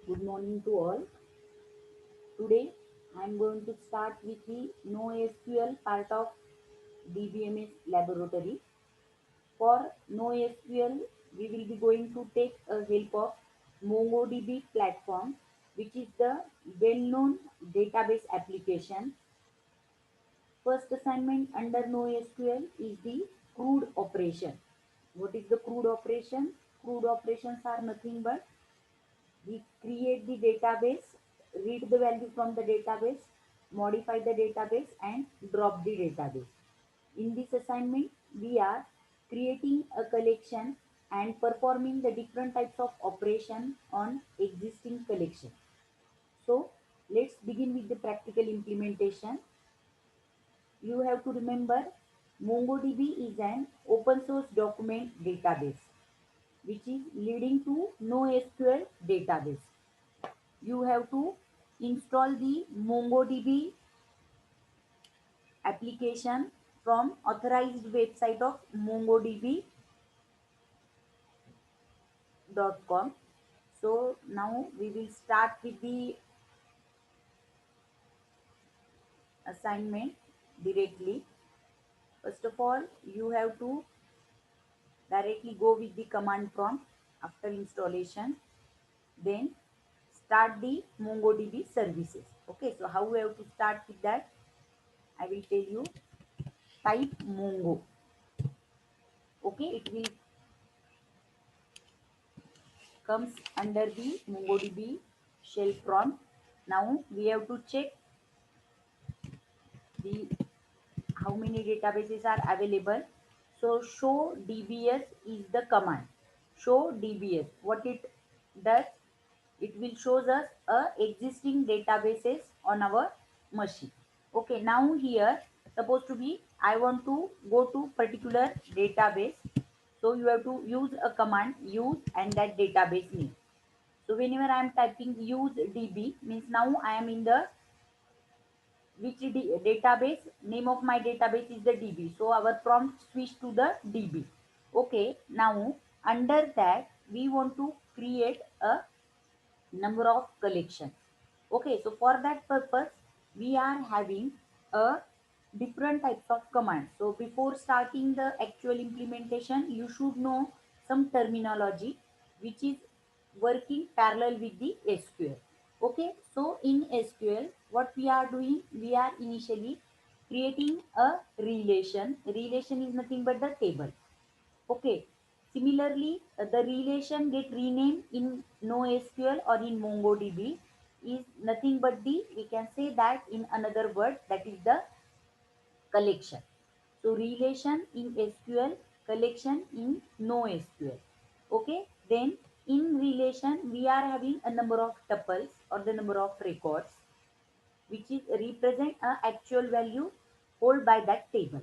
Good morning to all. Today I am going to start with the NoSQL part of DBMS laboratory. For NoSQL, we will be going to take a help of MongoDB platform, which is the well-known database application. First assignment under NoSQL is the CRUD operation. What is the CRUD operation? CRUD operations are nothing but we create the database, read the value from the database, modify the database and drop the database. In this assignment, we are creating a collection and performing the different types of operation on existing collection. So let's begin with the practical implementation. You have to remember MongoDB is an open source document database which is leading to NoSQL database. You have to install the MongoDB application from authorized website of mongodb.com. So now we will start with the assignment directly. First of all, you have to directly go with the command prompt after installation. Then start the MongoDB services. Okay, so how we have to start with that? I will tell you. Type Mongo. Okay, it will comes under the MongoDB shell prompt. Now we have to check the how many databases are available. So show DBS is the command. Show DBS. What it does, it will shows us existing databases on our machine. Okay, now here supposed to be I want to go to particular database. So you have to use a command use and that database name. So whenever I am typing use DB means now I am in the database name of my database is the DB. So our prompt switch to the DB. Okay, now under that we want to create a number of collections. Okay, so for that purpose we are having a different types of commands. So before starting the actual implementation you should know some terminology which is working parallel with the SQL. Okay, so in SQL what we are doing, we are initially creating a relation is nothing but the table. Okay, similarly the relation get renamed in NoSQL or in MongoDB is nothing but the, we can say that in another word, that is the collection. So relation in SQL, collection in NoSQL. Okay, then in relation we are having a number of tuples or the number of records which is represent a actual value hold by that table.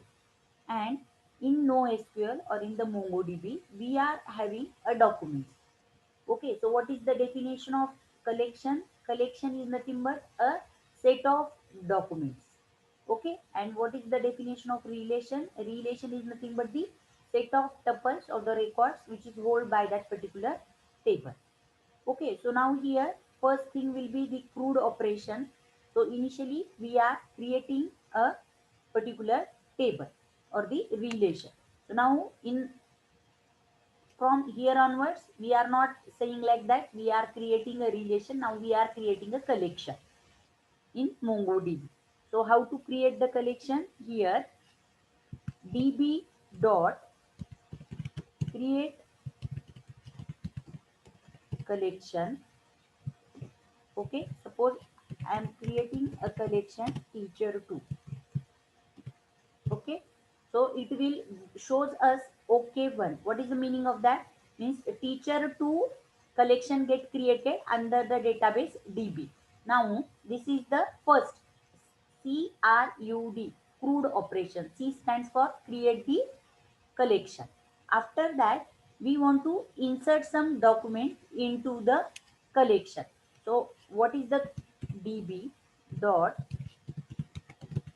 And in NoSQL or in the MongoDB we are having a document. Okay, so what is the definition of collection? Collection is nothing but a set of documents. Okay, and what is the definition of relation? A relation is nothing but the set of tuples or the records which is held by that particular table. Okay, so now here first thing will be the CRUD operation. So initially we are creating a particular table or the relation. So now in from here onwards we are not saying like that we are creating a relation, now we are creating a collection in MongoDB. So how to create the collection? Here db dot create collection. Okay, suppose I am creating a collection teacher2. Okay, so it will shows us okay1. What is the meaning of that? Means teacher2 collection get created under the database DB. Now this is the first CRUD, CRUD operation. C stands for create the collection. After that we want to insert some document into the collection. So what is the DB dot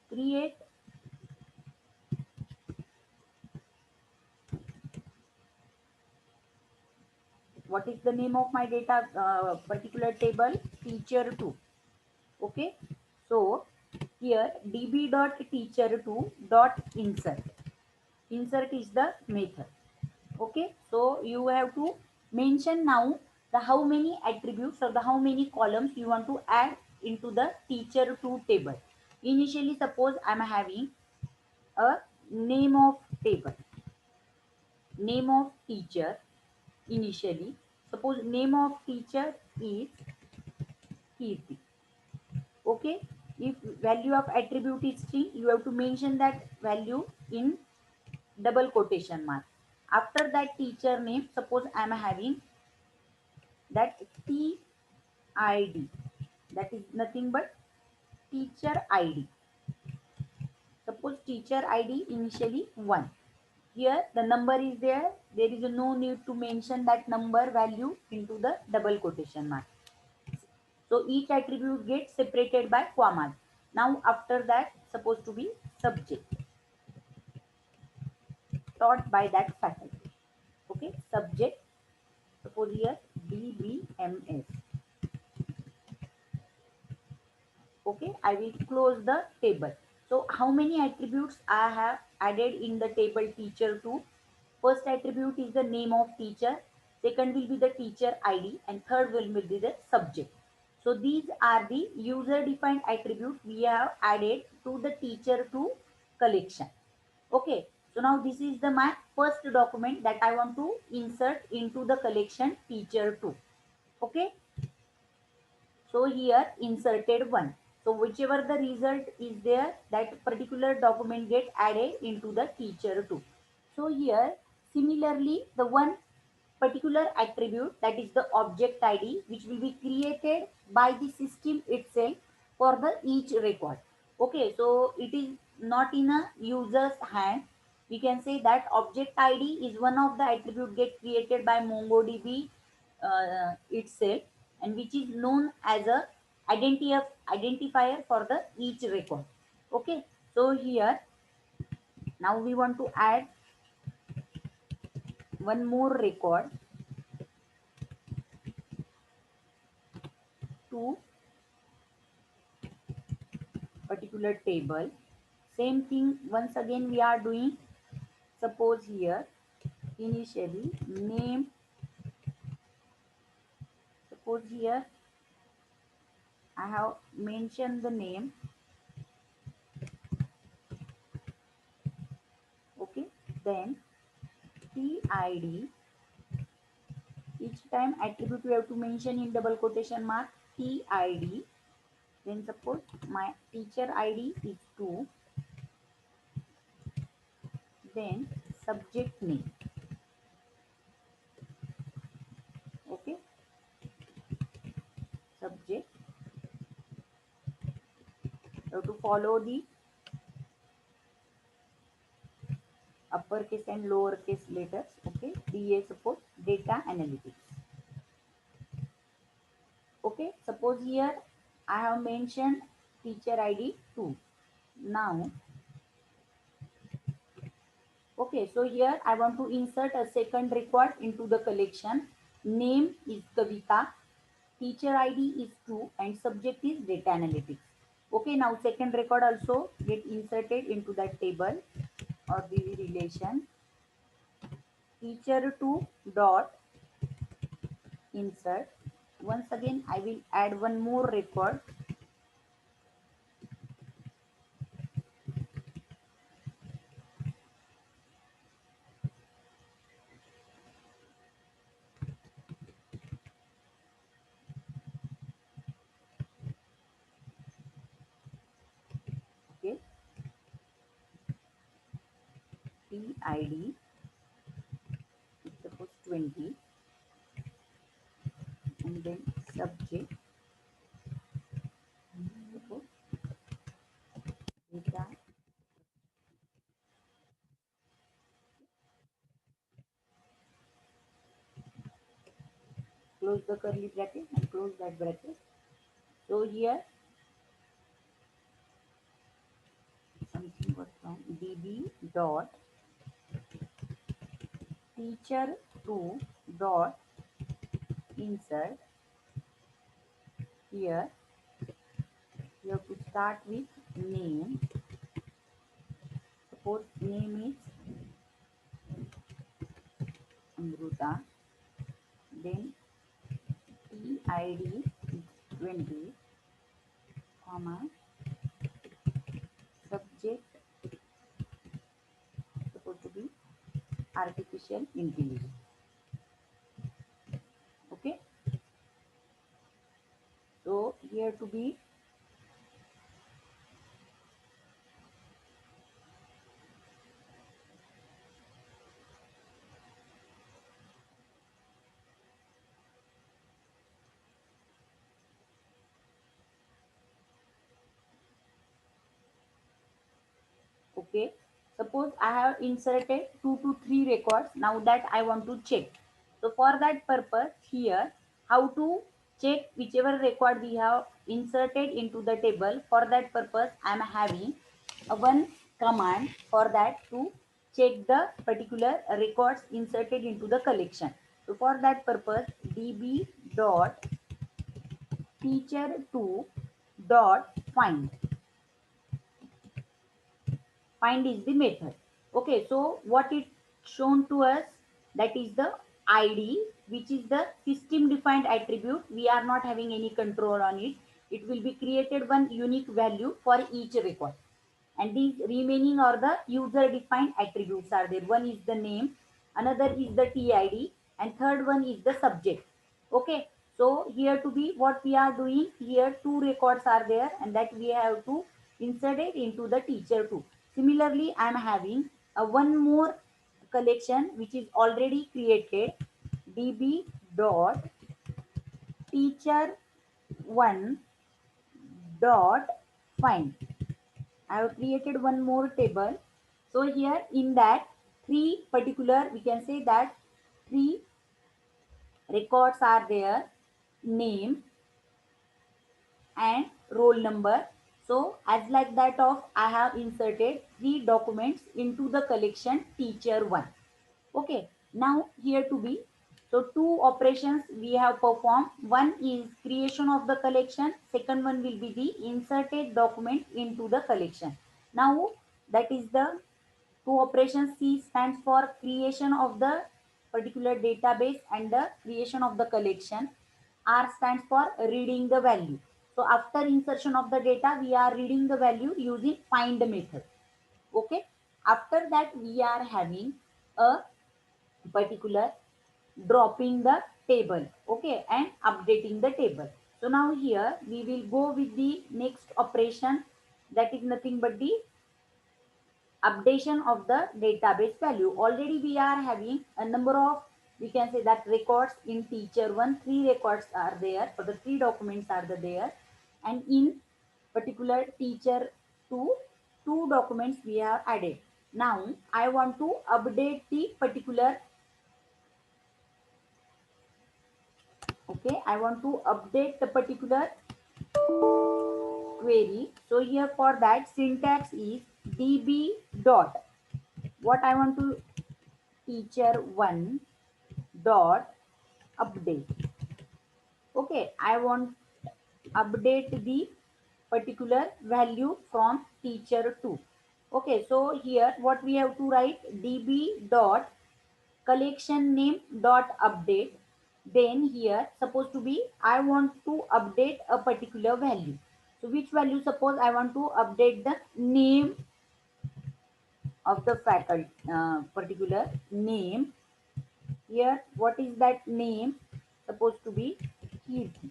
create what is the name of my data particular table? Teacher 2. Okay, so here db dot teacher 2 dot insert. Insert is the method. Okay, so you have to mention now the how many attributes or the how many columns you want to add into the teacher 2 table. Initially, suppose I'm having a name of table, name of teacher. Initially, suppose name of teacher is Kirti. Okay, if value of attribute is string, you have to mention that value in double quotation mark. After that teacher name, suppose I am having that TID, that is nothing but teacher ID. Suppose teacher ID initially 1. Here the number is there. There is no need to mention that number value into the double quotation mark. So each attribute gets separated by commas. Now after that supposed to be subject taught by that faculty. Okay, subject. Suppose here DBMS. Okay, I will close the table. So how many attributes I have added in the table teacher 2? First attribute is the name of teacher, second will be the teacher ID, and third will be the subject. So these are the user defined attributes we have added to the teacher 2 collection. Okay, so now this is the my first document that I want to insert into the collection teacher 2. Okay, so here inserted one. So whichever the result is there, that particular document get added into the teacher too. So here similarly the one particular attribute, that is the object ID, which will be created by the system itself for the each record. Okay, so it is not in a user's hand. We can say that object ID is one of the attribute get created by MongoDB itself, and which is known as a identifier for the each record. Okay, so here now we want to add one more record to particular table. Same thing once again we are doing. Suppose here initially name, suppose here I have mentioned the name. Okay, then TID, each time attribute we have to mention in double quotation mark TID. Then suppose my teacher ID is 2, then subject name. Okay, subject, you have to follow the uppercase and lowercase letters. Okay, DA, suppose data analytics. Okay, suppose here I have mentioned teacher ID 2. Now, okay, so here I want to insert a second record into the collection. Name is Kavita, teacher ID is 2, and subject is data analytics. Okay, now second record also get inserted into that table or the relation teacher 2 dot insert. Once again I will add one more record. Okay, TID is suppose 20, and then subject suppose data. Close the curly bracket and close that bracket. So here something was wrong. DB dot teacher 2 dot insert. Here you have to start with name. Suppose name is Amruta, then TID is 20, comma, subject supposed to be artificial intelligence. Okay, so here to be okay. Suppose I have inserted 2 to 3 records. Now that I want to check, so for that purpose, here how to check whichever record we have inserted into the table. For that purpose, I am having a one command for that to check the particular records inserted into the collection. So for that purpose, db dot teacher2 dot find is the method. Okay, so what it shown to us, that is the id, which is the system defined attribute. We are not having any control on it. It will be created one unique value for each record, and these remaining are the user defined attributes are there. One is the name, another is the tid, and third one is the subject. Okay, so here to be what we are doing, here two records are there, and that we have to insert it into the teacher too. Similarly, I am having a one more collection which is already created, db dot teacher one dot find. I have created one more table. So here in that three particular, we can say that three records are there, name and roll number. So as like that of I have inserted three documents into the collection teacher one. Okay, now here to be, so two operations we have performed. One is creation of the collection, second one will be the inserted document into the collection. Now that is the two operations. C stands for creation of the particular database and the creation of the collection. R stands for reading the value. So after insertion of the data, we are reading the value using find method. Okay. After that, we are having a particular dropping the table. Okay, and updating the table. So now here we will go with the next operation, that is nothing but the updation of the database value. Already we are having a number of, we can say that records in teacher one, three records are there, or the three documents are there, and in particular teacher two, two documents we have added. Now I want to update the particular, okay, I want to update the particular query. So here for that syntax is db dot, what I want to, teacher one dot update. Okay, I want update the particular value from teacher 2. Okay, so here what we have to write, db dot collection name dot update. Then here supposed to be I want to update a particular value. So which value? Suppose I want to update the name of the faculty, particular name. Here what is that name? Supposed to be Kirti.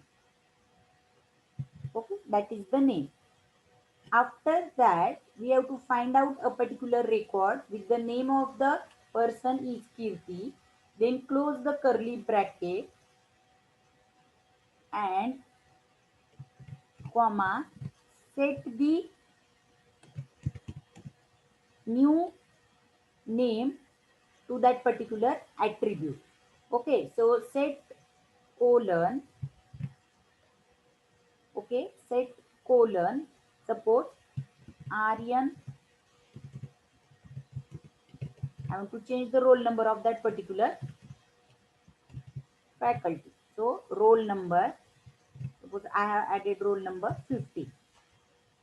Okay, that is the name. After that, we have to find out a particular record with the name of the person is Kirti. Then close the curly bracket and comma, set the new name to that particular attribute. Okay, so set colon, okay, set colon, suppose Aryan, I want to change the roll number of that particular faculty. So roll number, suppose I have added roll number 50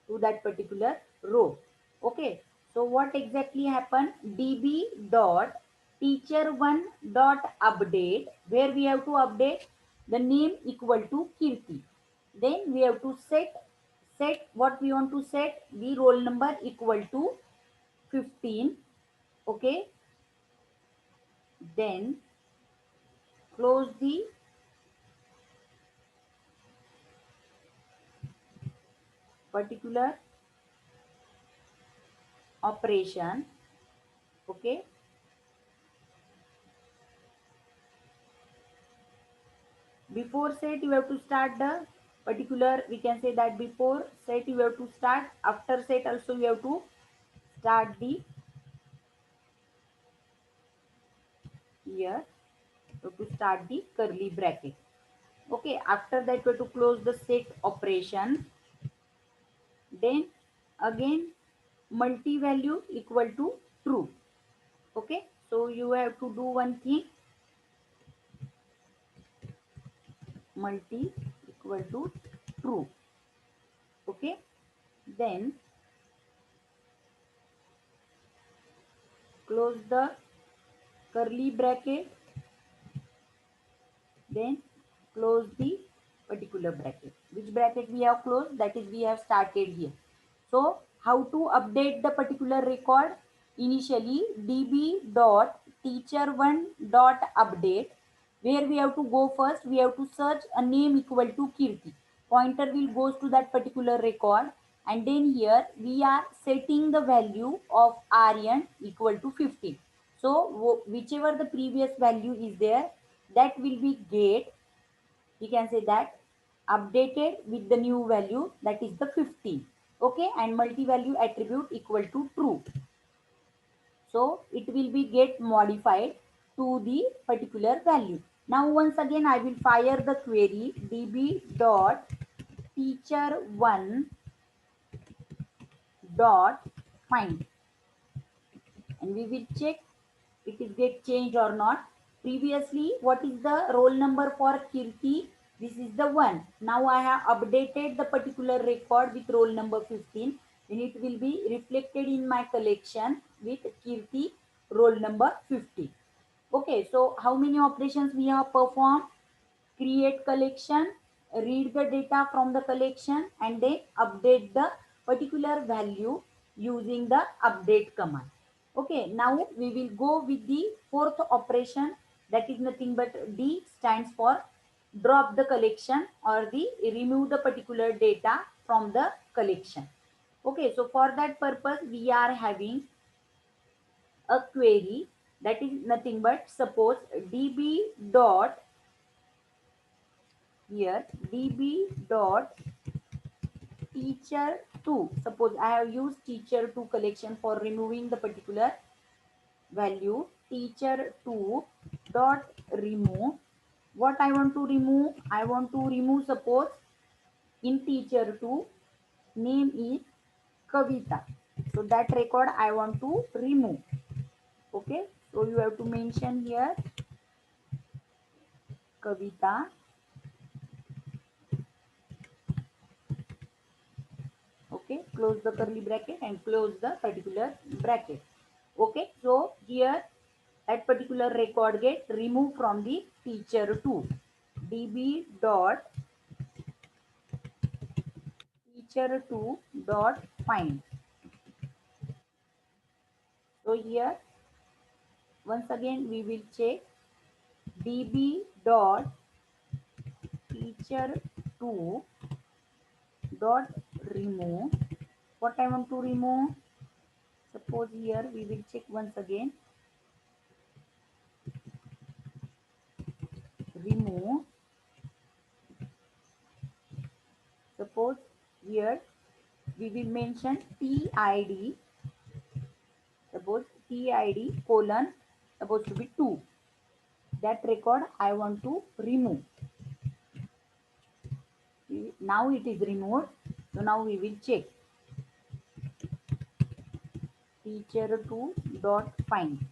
to that particular row. Okay, so what exactly happened? Db dot teacher1 dot update, where we have to update the name equal to Kirti. Then we have to set what we want to set, the roll number equal to 15. Okay, then close the particular operation. Okay, before set you have to start the particular, we can say that before set you have to start, after set also you have to start the, here you have to start the curly bracket. Okay, after that we have to close the set operation. Then again multi value equal to true. Okay, so you have to do one thing, multi equal to true. Okay, then close the curly bracket, then close the particular bracket. Which bracket we have closed? That is, we have started here. So how to update the particular record? Initially db dot teacher1 dot update, where we have to go first, we have to search a name equal to Kirti. Pointer will goes to that particular record, and then here we are setting the value of Aryan equal to 15. So whichever the previous value is there, that will be get, we can say that, updated with the new value, that is the 15. Okay, and multi value attribute equal to true. So it will be get modified to the particular value. Now once again I will fire the query db dot teacher1 dot find, and we will check it is get changed or not. Previously, what is the roll number for Kirti? This is the 1. Now I have updated the particular record with roll number 15. Then it will be reflected in my collection with Kirti roll number 50. Okay, so how many operations we have performed? Create collection, read the data from the collection, and then update the particular value using the update command. Okay, now we will go with the fourth operation, that is nothing but D stands for drop the collection or the remove the particular data from the collection. Okay, so for that purpose we are having a query, that is nothing but suppose db dot, here db dot teacher2, suppose I have used teacher2 collection for removing the particular value, teacher2 dot remove. What I want to remove? I want to remove, suppose in teacher2 name is Kavita, so that record I want to remove. Okay, so you have to mention here Kavita. Okay, close the curly bracket and close the particular bracket. Okay, so here that particular record get removed from the teacher2 db dot teacher2 dot find. So here once again we will check db dot teacher2 dot remove. What I want to remove? Suppose here we will check once again, remove. Suppose here we will mention TID, suppose TID colon supposed to be 2. That record I want to remove. Now it is removed. So now we will check teacher2 dot find.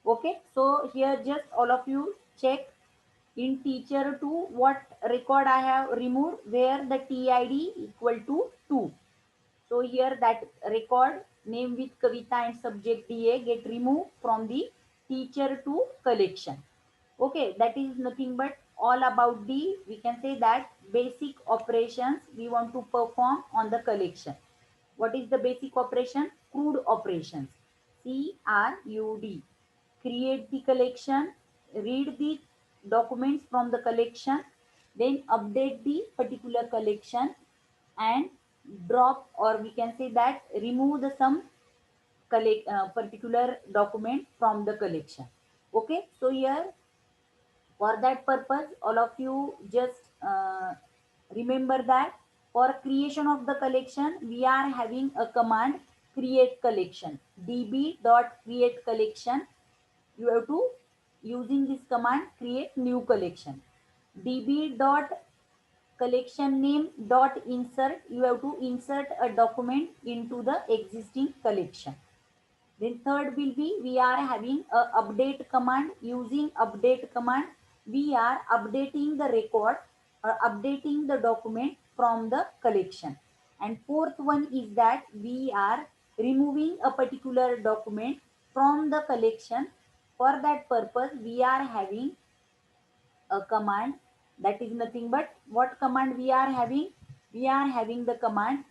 Okay, so here just all of you check in teacher 2 what record I have removed, where the TID equal to 2. So here that record name with Kavita and subject DA get removed from the teacher 2 collection. Okay, that is nothing but all about the, we can say that, basic operations we want to perform on the collection. What is the basic operation? CRUD operations. CRUD. Create the collection, read the documents from the collection, then update the particular collection, and drop, or we can say that remove the some particular document from the collection. Okay, so here for that purpose all of you just remember that for creation of the collection we are having a command create collection, db dot create collection. You have to, using this command, create new collection. db dot collection name dot insert, you have to insert a document into the existing collection. Then third will be, we are having a update command. Using update command, we are updating the record or updating the document from the collection. And fourth one is that we are removing a particular document from the collection. For that purpose, we are having a command that is nothing but, what command we are having? We are having the command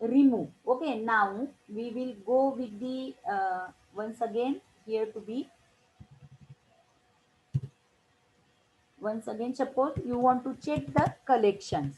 remove. Okay, now we will go with the once again here to be, once again suppose you want to check the collections,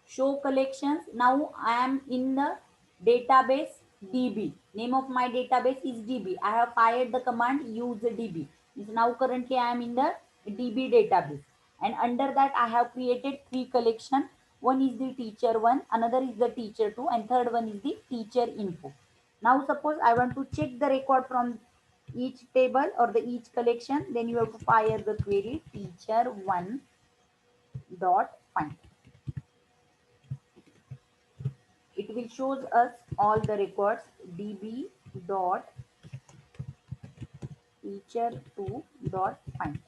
show collections. Now I am in the database DB, name of my database is DB. I have fired the command use DB. Now currently I am in the DB database, and under that I have created three collection. One is the teacher one, another is the teacher two, and third one is the teacher info. Now suppose I want to check the record from each table or the each collection, then you have to fire the query teacher one dot find. It will shows us all the records db dot teacher2 dot find.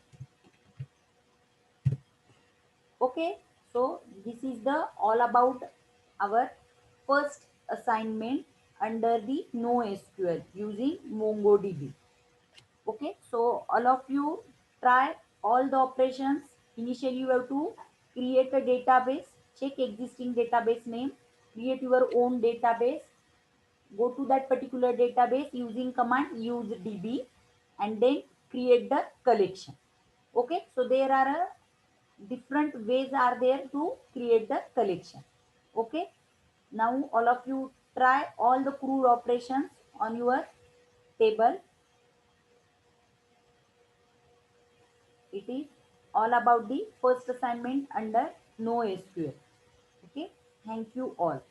Okay, so this is the all about our first assignment under the NoSQL using MongoDB. Okay, so all of you try all the operations. Initially you have to create a database, check existing database name, create your own database, go to that particular database using command use db, and then create the collection. Okay, so there are different ways are there to create the collection. Okay, now all of you try all the CRUD operations on your table. It is all about the first assignment under NoSQL. Okay, thank you all.